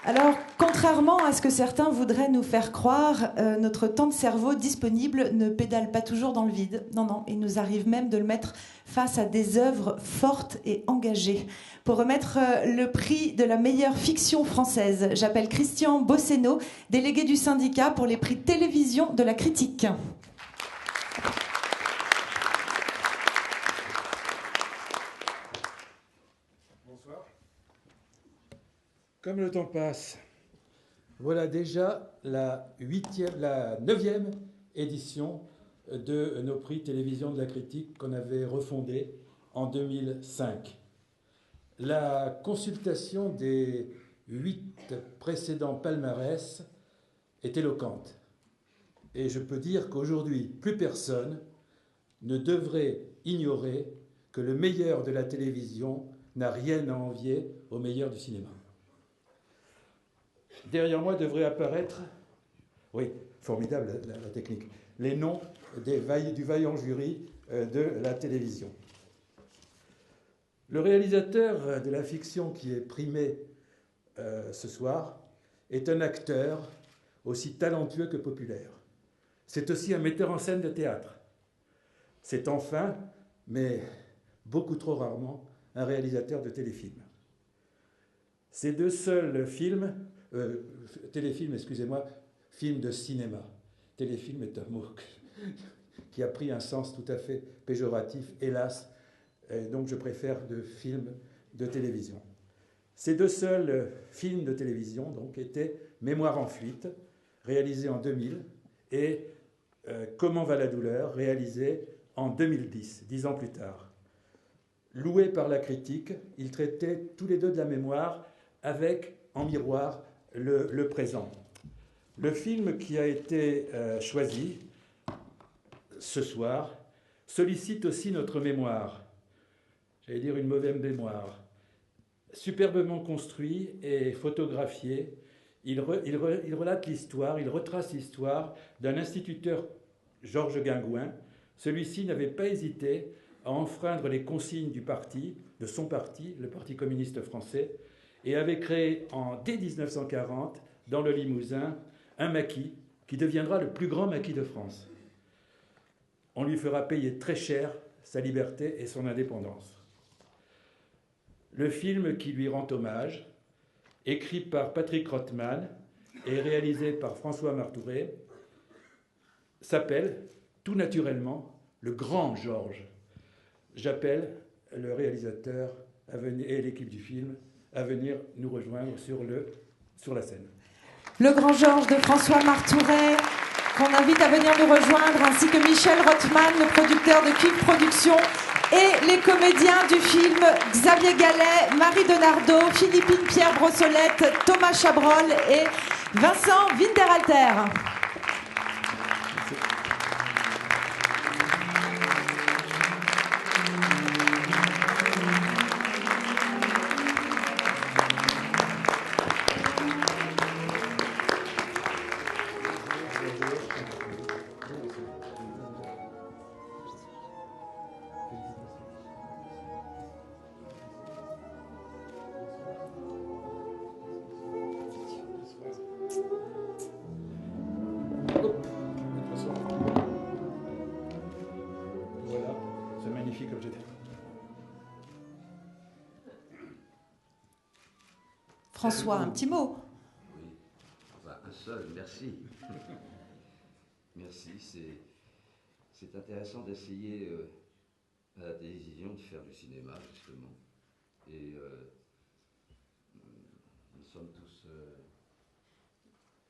Alors, contrairement à ce que certains voudraient nous faire croire, notre temps de cerveau disponible ne pédale pas toujours dans le vide. Non, non, il nous arrive même de le mettre face à des œuvres fortes et engagées. Pour remettre le prix de la meilleure fiction française, j'appelle Christian Bosseno, délégué du syndicat pour les prix télévision de la critique. Comme le temps passe, voilà déjà la 9e édition de nos prix télévision de la critique qu'on avait refondé en 2005. La consultation des 8 précédents palmarès est éloquente. Et je peux dire qu'aujourd'hui, plus personne ne devrait ignorer que le meilleur de la télévision n'a rien à envier au meilleur du cinéma. Derrière moi devrait apparaître, oui, formidable la technique, les noms du vaillant jury de la télévision. Le réalisateur de la fiction qui est primé ce soir est un acteur aussi talentueux que populaire. C'est aussi un metteur en scène de théâtre. C'est enfin, mais beaucoup trop rarement, un réalisateur de téléfilms. Ces 2 seuls films, téléfilm, excusez-moi, film de cinéma. Téléfilm est un mot qui a pris un sens tout à fait péjoratif, hélas, donc je préfère de films de télévision. Ces 2 seuls films de télévision donc, étaient Mémoire en fuite, réalisé en 2000, et Comment va la douleur, réalisé en 2010, 10 ans plus tard. Loués par la critique, ils traitaient tous les 2 de la mémoire avec, en miroir, le présent. Le film qui a été choisi ce soir sollicite aussi notre mémoire. J'allais dire une mauvaise mémoire. Superbement construit et photographié, il relate l'histoire, il retrace l'histoire d'un instituteur, Georges Guingouin. Celui-ci n'avait pas hésité à enfreindre les consignes du parti, de son parti, le Parti communiste français, et avait créé dès 1940, dans le Limousin, un maquis qui deviendra le plus grand maquis de France. On lui fera payer très cher sa liberté et son indépendance. Le film qui lui rend hommage, écrit par Patrick Rothman et réalisé par François Martouret, s'appelle tout naturellement Le Grand Georges. J'appelle le réalisateur et l'équipe du film à venir nous rejoindre sur la scène. Le Grand Georges de François Martouret, qu'on invite à venir nous rejoindre, ainsi que Michel Rothman, le producteur de Kik Productions, et les comédiens du film Xavier Gallet, Marie Denardo, Philippine Pierre Brossolette, Thomas Chabrol et Vincent Winterhalter. François, un petit mot. Oui, enfin un seul, merci. Merci, c'est intéressant d'essayer à la télévision de faire du cinéma, justement. Et nous sommes tous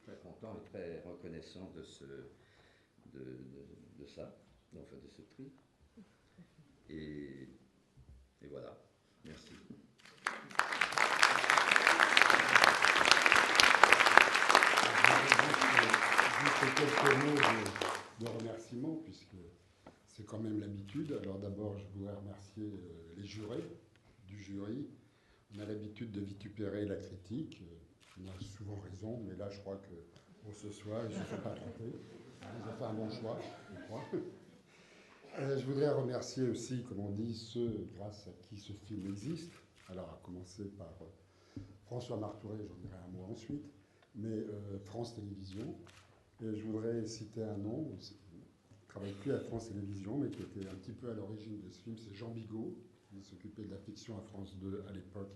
très contents et très reconnaissants de ça, enfin de ce prix. Et voilà, merci. Quelques mots de remerciement, puisque c'est quand même l'habitude. Alors d'abord, je voudrais remercier les jurés du jury. On a l'habitude de vitupérer la critique. On a souvent raison, mais là, je crois que pour ce soir, je ne suis pas trompé. Ils ont fait un bon choix, je crois. Je voudrais remercier aussi, comme on dit, ceux grâce à qui ce film existe. Alors, à commencer par François Martouret, j'en dirai un mot ensuite, mais France Télévisions. Et je voudrais citer un nom, il ne travaille plus à France Télévisions, mais qui était un petit peu à l'origine de ce film, c'est Jean Bigot, qui s'occupait de la fiction à France 2 à l'époque,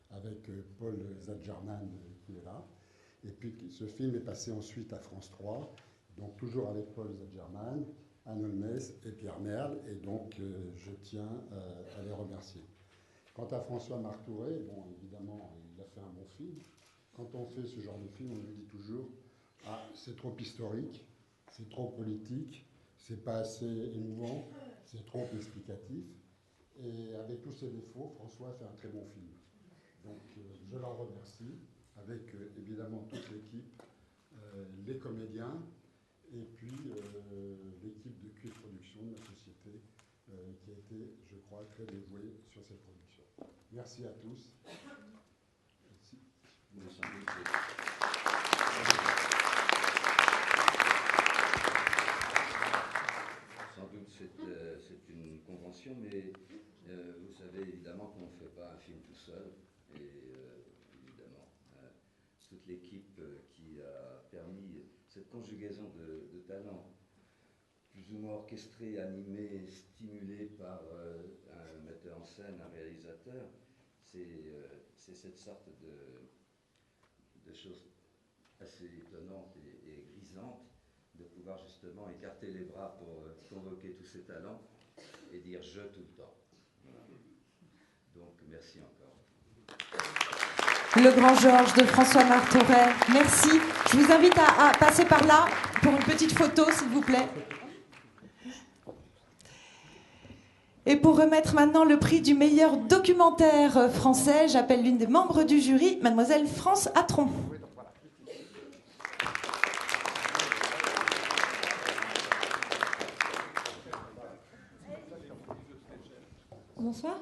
avec Paul Zadgerman qui est là. Et puis ce film est passé ensuite à France 3, donc toujours avec Paul Zadgerman, Anne Holmes et Pierre Merle, et donc je tiens à les remercier. Quant à François Martouret, bon, évidemment, il a fait un bon film. Quand on fait ce genre de film, on lui dit toujours « Ah, c'est trop historique, c'est trop politique, c'est pas assez émouvant, c'est trop explicatif. » Et avec tous ses défauts, François a fait un très bon film. Donc je l'en remercie, avec évidemment toute l'équipe, les comédiens, et puis l'équipe de Cuir Production de la société, qui a été, je crois, très dévouée sur cette production. Merci à tous. Merci. Sans doute c'est une convention, mais vous savez évidemment qu'on ne fait pas un film tout seul. Et évidemment, toute l'équipe qui a permis cette conjugaison de talents, plus ou moins orchestrés, animés, stimulés par un metteur en scène, un réalisateur, c'est cette sorte de choses assez étonnantes et grisantes de pouvoir justement écarter les bras pour convoquer tous ces talents et dire « je » tout le temps. Voilà. Donc, merci encore. Le Grand Georges de François Martouret, merci. Je vous invite à passer par là pour une petite photo, s'il vous plaît. Et pour remettre maintenant le prix du meilleur documentaire français, j'appelle l'une des membres du jury, mademoiselle France Atron. Bonsoir.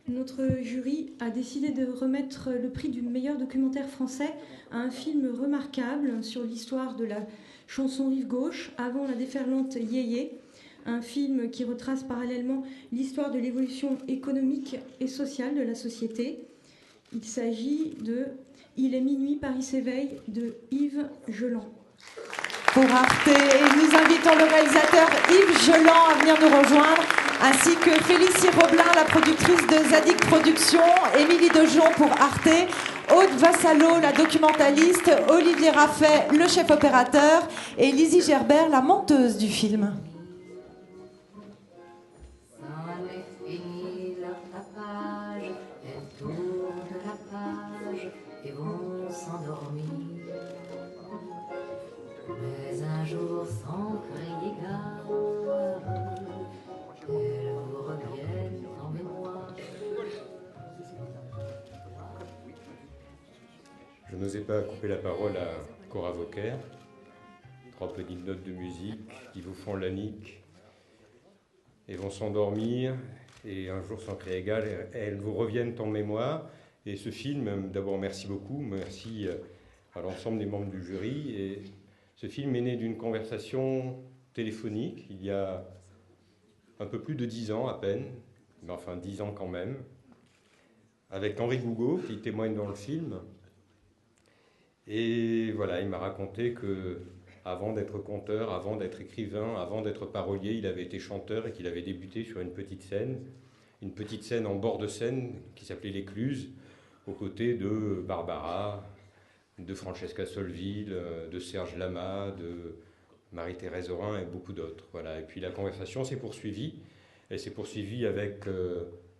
Notre jury a décidé de remettre le prix du meilleur documentaire français à un film remarquable sur l'histoire de la chanson Rive Gauche avant la déferlante Yéyé, un film qui retrace parallèlement l'histoire de l'évolution économique et sociale de la société. Il s'agit de « Il est minuit, Paris s'éveille » de Yves Geland. Pour Arte, et nous invitons le réalisateur Yves Geland à venir nous rejoindre, ainsi que Félicie Roblin, la productrice de Zadig Productions, Émilie Dejon pour Arte, Aude Vassalo, la documentaliste, Olivier Raffet, le chef opérateur, et Lizzie Gerbert, la monteuse du film. Mais un jour sans crier gare, elles vous reviennent en mémoire. Je n'osais pas couper la parole à Cora Vauquer. 3 petites notes de musique qui vous font la nique et vont s'endormir, et un jour sans crier égale, elles vous reviennent en mémoire. Et ce film, d'abord merci beaucoup, merci à l'ensemble des membres du jury. Et ce film est né d'une conversation téléphonique il y a un peu plus de 10 ans à peine, mais enfin 10 ans quand même, avec Henri Gougaud qui témoigne dans le film. Et voilà, il m'a raconté que avant d'être conteur, avant d'être écrivain, avant d'être parolier, il avait été chanteur et qu'il avait débuté sur une petite scène en bord de Seine qui s'appelait l'Écluse, aux côtés de Barbara, de Francesca Solville, de Serge Lama, de Marie-Thérèse Aurin et beaucoup d'autres. Voilà. Et puis la conversation s'est poursuivie. Elle s'est poursuivie avec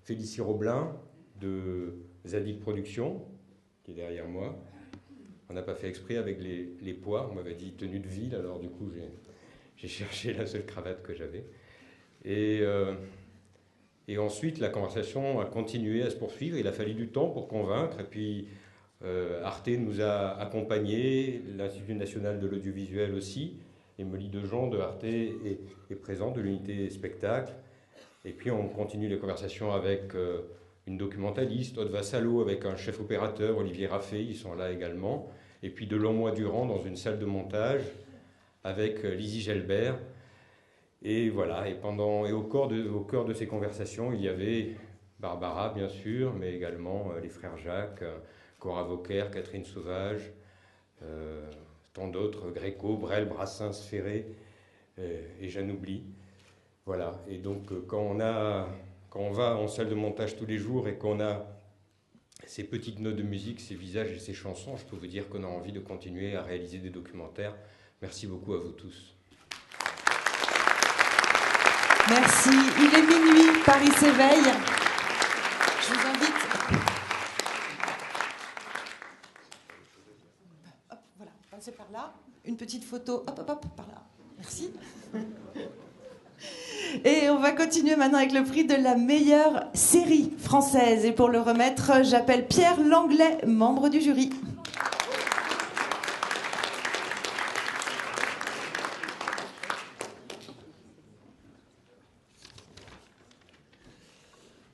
Félicie Roblin de Zadig Productions, qui est derrière moi. On n'a pas fait exprès avec les poids. On m'avait dit tenue de ville, alors du coup j'ai cherché la seule cravate que j'avais. Et ensuite la conversation a continué à se poursuivre. Il a fallu du temps pour convaincre. Et puis Arte nous a accompagnés, l'Institut national de l'audiovisuel aussi. Émilie Dejon de Arte est présente, de l'unité spectacle. Et puis on continue les conversations avec une documentaliste, Aude Vassalo, avec un chef opérateur, Olivier Raffet, ils sont là également. Et puis de longs mois durant dans une salle de montage avec Lizzie Gerbert. Et voilà, et au cœur de ces conversations, il y avait Barbara, bien sûr, mais également les frères Jacques, Cora Vauquer, Catherine Sauvage, tant d'autres, Gréco, Brel, Brassens, Ferré, et j'en oublie. Voilà, et donc quand on va en salle de montage tous les jours et qu'on a ces petites notes de musique, ces visages et ces chansons, je peux vous dire qu'on a envie de continuer à réaliser des documentaires. Merci beaucoup à vous tous. Merci. Il est minuit, Paris s'éveille. Je vous invite. Hop, voilà, passez par là. Une petite photo. Hop, hop, hop, par là. Merci. Et on va continuer maintenant avec le prix de la meilleure série française. Et pour le remettre, j'appelle Pierre Langlais, membre du jury.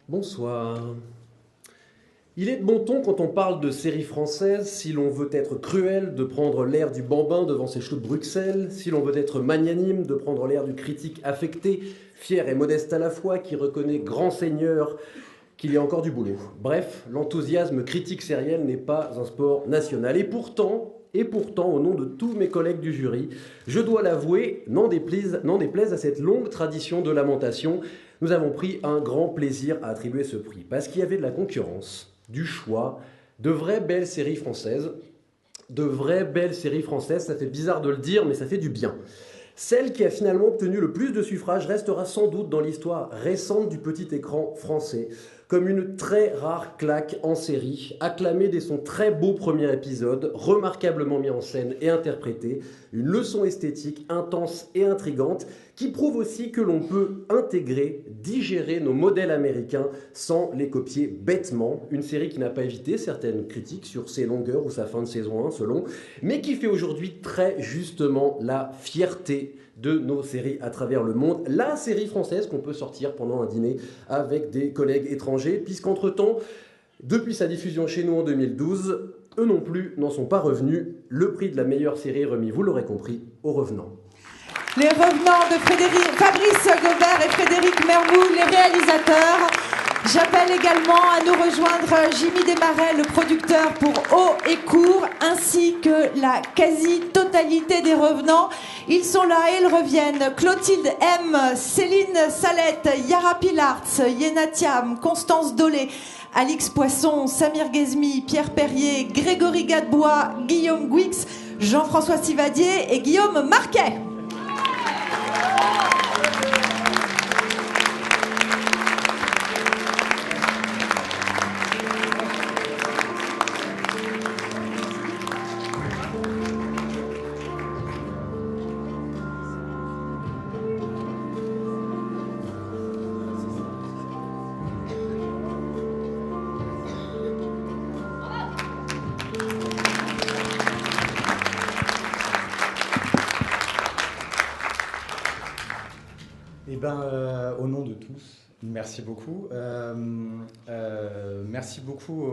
Bonsoir. Il est de bon ton quand on parle de séries françaises, si l'on veut être cruel, de prendre l'air du bambin devant ses choux de Bruxelles, si l'on veut être magnanime, de prendre l'air du critique affecté, fier et modeste à la fois, qui reconnaît grand seigneur qu'il y a encore du boulot. Bref, l'enthousiasme critique sériel n'est pas un sport national. Et pourtant, au nom de tous mes collègues du jury, je dois l'avouer, n'en déplaise à cette longue tradition de lamentation, nous avons pris un grand plaisir à attribuer ce prix, parce qu'il y avait de la concurrence, du choix, de vraies belles séries françaises. De vraies belles séries françaises, ça fait bizarre de le dire, mais ça fait du bien. Celle qui a finalement obtenu le plus de suffrages restera sans doute dans l'histoire récente du petit écran français, comme une très rare claque en série, acclamée dès son très beau premier épisode, remarquablement mis en scène et interprété, une leçon esthétique intense et intrigante, qui prouve aussi que l'on peut intégrer, digérer nos modèles américains sans les copier bêtement. Une série qui n'a pas évité certaines critiques sur ses longueurs ou sa fin de saison 1 selon, mais qui fait aujourd'hui très justement la fierté de nos séries à travers le monde. La série française qu'on peut sortir pendant un dîner avec des collègues étrangers, puisqu'entre-temps, depuis sa diffusion chez nous en 2012, eux non plus n'en sont pas revenus. Le prix de la meilleure série est remis, vous l'aurez compris, aux Revenants. Les Revenants de Fabrice Gobert et Frédéric Mermoux, les réalisateurs. J'appelle également à nous rejoindre Jimmy Desmarais, le producteur pour Haut et Court, ainsi que la quasi-totalité des Revenants. Ils sont là et ils reviennent. Clotilde M, Céline Salette, Yara Pilartz, Yéna Thiam, Constance Dolé, Alix Poisson, Samir Ghezmi, Pierre Perrier, Grégory Gadebois, Guillaume Gouix, Jean-François Sivadier et Guillaume Marquet. Au nom de tous, merci beaucoup. Merci beaucoup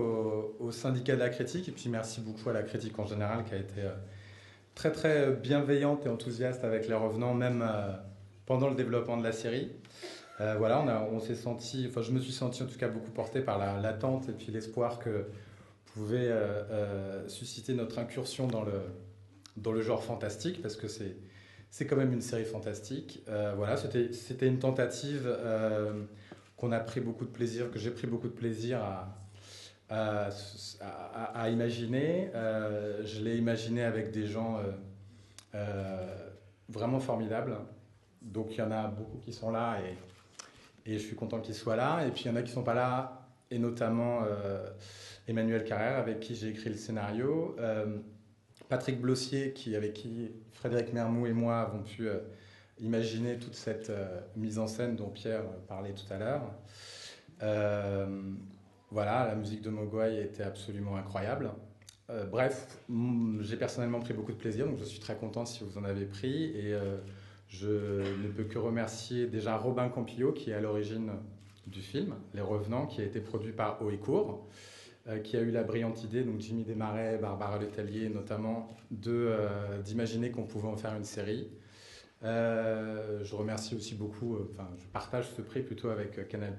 au syndicat de la critique et puis merci beaucoup à la critique en général qui a été très très bienveillante et enthousiaste avec les Revenants, même pendant le développement de la série. Voilà, on s'est senti, enfin je me suis senti en tout cas beaucoup porté par l'attente et puis l'espoir que pouvait susciter notre incursion dans le genre fantastique, parce que c'est quand même une série fantastique. Voilà, c'était une tentative qu'on a pris beaucoup de plaisir, que j'ai pris beaucoup de plaisir à imaginer. Je l'ai imaginé avec des gens vraiment formidables. Donc il y en a beaucoup qui sont là et je suis content qu'ils soient là. Et puis il y en a qui ne sont pas là, et notamment Emmanuel Carrère, avec qui j'ai écrit le scénario. Patrick Blossier, avec qui Frédéric Mermoux et moi avons pu imaginer toute cette mise en scène dont Pierre parlait tout à l'heure. Voilà, la musique de Mogwai était absolument incroyable. Bref, j'ai personnellement pris beaucoup de plaisir, donc je suis très content si vous en avez pris. Et je ne peux que remercier déjà Robin Campillo, qui est à l'origine du film, Les Revenants, qui a été produit par Haut et Court, qui a eu la brillante idée, donc Jimmy Desmarais, Barbara Letellier notamment, d'imaginer qu'on pouvait en faire une série. Je remercie aussi beaucoup, je partage ce prix plutôt avec Canal+,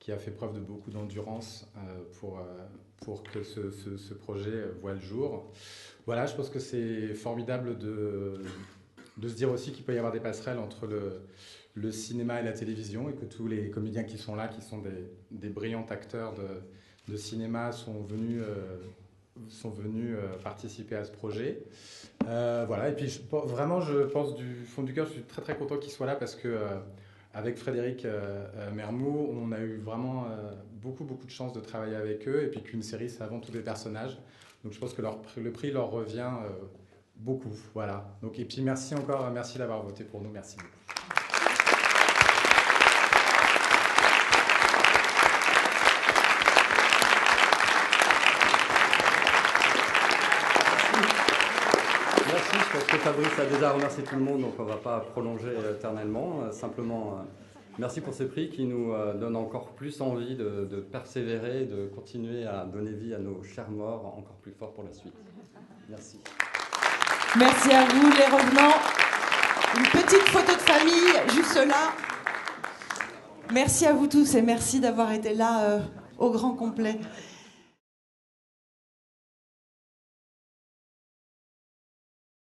qui a fait preuve de beaucoup d'endurance pour que ce projet voie le jour. Voilà, je pense que c'est formidable de se dire aussi qu'il peut y avoir des passerelles entre le cinéma et la télévision, et que tous les comédiens qui sont là, qui sont des brillants acteurs de cinéma, sont venus participer à ce projet. Voilà, et puis vraiment, je pense du fond du cœur, je suis très très content qu'ils soient là, parce que avec Frédéric Mermoux, on a eu vraiment beaucoup de chance de travailler avec eux, et puis qu'une série, c'est avant tout des personnages. Donc je pense que le prix leur revient beaucoup. Voilà. Donc, et puis merci encore, merci d'avoir voté pour nous, merci beaucoup. Merci, je pense que Fabrice a déjà remercié tout le monde, donc on ne va pas prolonger éternellement. Simplement, merci pour ce prix qui nous donne encore plus envie de persévérer, de continuer à donner vie à nos chers morts encore plus fort pour la suite. Merci. Merci à vous, les revenants. Une petite photo de famille, juste là. Merci à vous tous et merci d'avoir été là au grand complet.